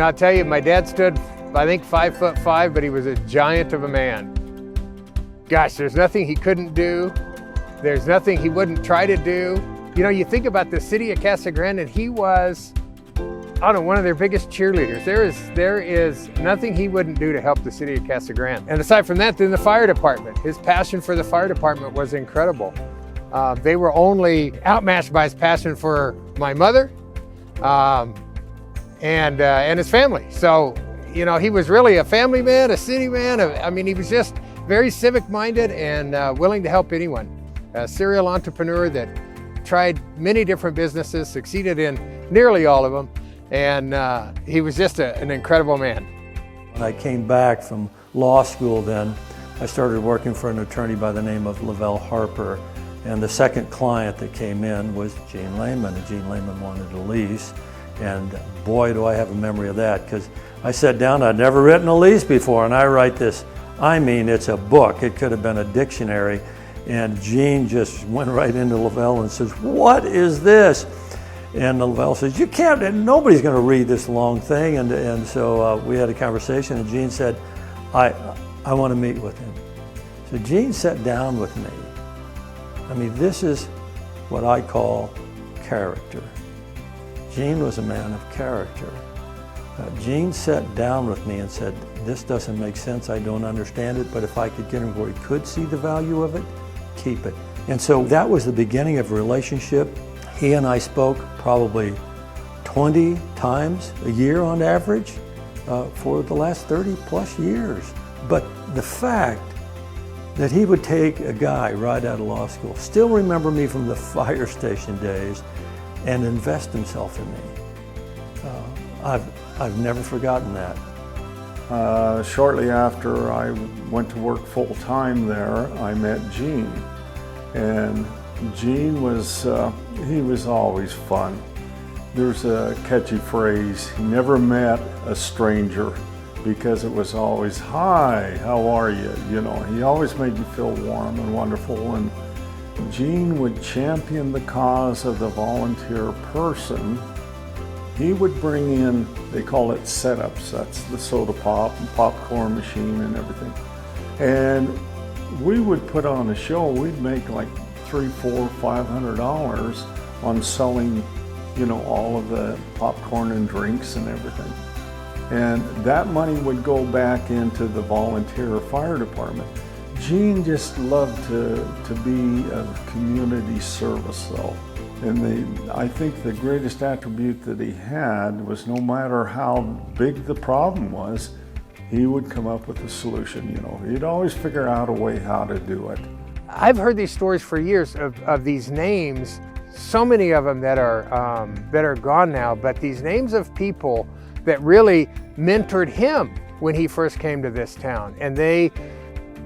know, I'll tell you, my dad stood, I think, 5'5", but he was a giant of a man. Gosh, there's nothing he couldn't do. There's nothing he wouldn't try to do. You know, you think about the city of Casa Grande, and he was, I don't know, one of their biggest cheerleaders. There is nothing he wouldn't do to help the city of Casa Grande. And aside from that, then the fire department. His passion for the fire department was incredible. They were only outmatched by his passion for my mother and his family. So, you know, he was really a family man, a city man. I mean, he was just very civic-minded and willing to help anyone. A serial entrepreneur that tried many different businesses, succeeded in nearly all of them, and he was just an incredible man. When I came back from law school then, I started working for an attorney by the name of Lavelle Harper, and the second client that came in was Gene Lehman, and Gene Lehman wanted a lease, and boy do I have a memory of that, because I sat down, I'd never written a lease before, and I write this, I mean, it's a book, it could have been a dictionary, and Gene just went right into Lavelle and says, "What is this?" And Lavelle says, "You can't, nobody's going to read this long thing." And so we had a conversation, and Gene said, I want to meet with him. So Gene sat down with me. I mean, this is what I call character. Gene was a man of character. Gene sat down with me and said, "This doesn't make sense, I don't understand it, but if I could get him where he could see the value of it, keep it." And so that was the beginning of a relationship. He and I spoke probably 20 times a year on average for the last 30 plus years. But the fact that he would take a guy right out of law school, still remember me from the fire station days, and invest himself in me, I've never forgotten that. Shortly after I went to work full-time there, I met Gene. And Gene was, he was always fun. There's a catchy phrase, he never met a stranger, because it was always, "Hi, how are you?" You know, he always made you feel warm and wonderful. And Gene would champion the cause of the volunteer person. He would bring in, they call it setups, that's the soda pop and popcorn machine and everything. And we would put on a show, we'd make like $300, $400, $500 on selling, you know, all of the popcorn and drinks and everything. And that money would go back into the volunteer fire department. Gene just loved to be of community service though. And I think the greatest attribute that he had was no matter how big the problem was, he would come up with a solution. You know, he'd always figure out a way how to do it. I've heard these stories for years of these names, so many of them that are gone now, but these names of people that really mentored him when he first came to this town, and they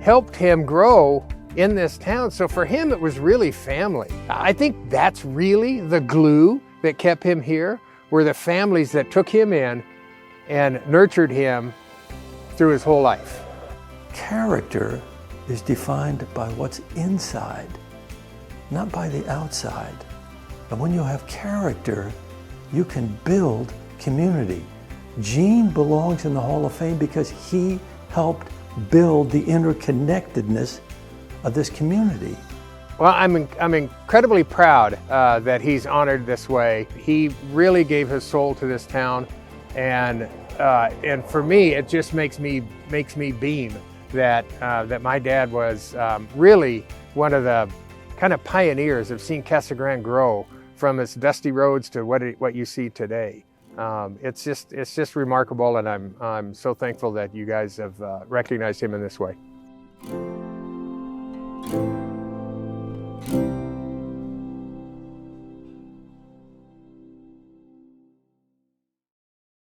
helped him grow in this town. So for him, it was really family. I think that's really the glue that kept him here, were the families that took him in and nurtured him through his whole life. Character is defined by what's inside, not by the outside. And when you have character, you can build community. Gene belongs in the Hall of Fame because he helped build the interconnectedness of this community. Well, I'm incredibly proud that he's honored this way. He really gave his soul to this town, and for me, it just makes me beam that my dad was really one of the kind of pioneers of seeing Casa Grande grow from its dusty roads to what you see today. It's just remarkable, and I'm so thankful that you guys have recognized him in this way.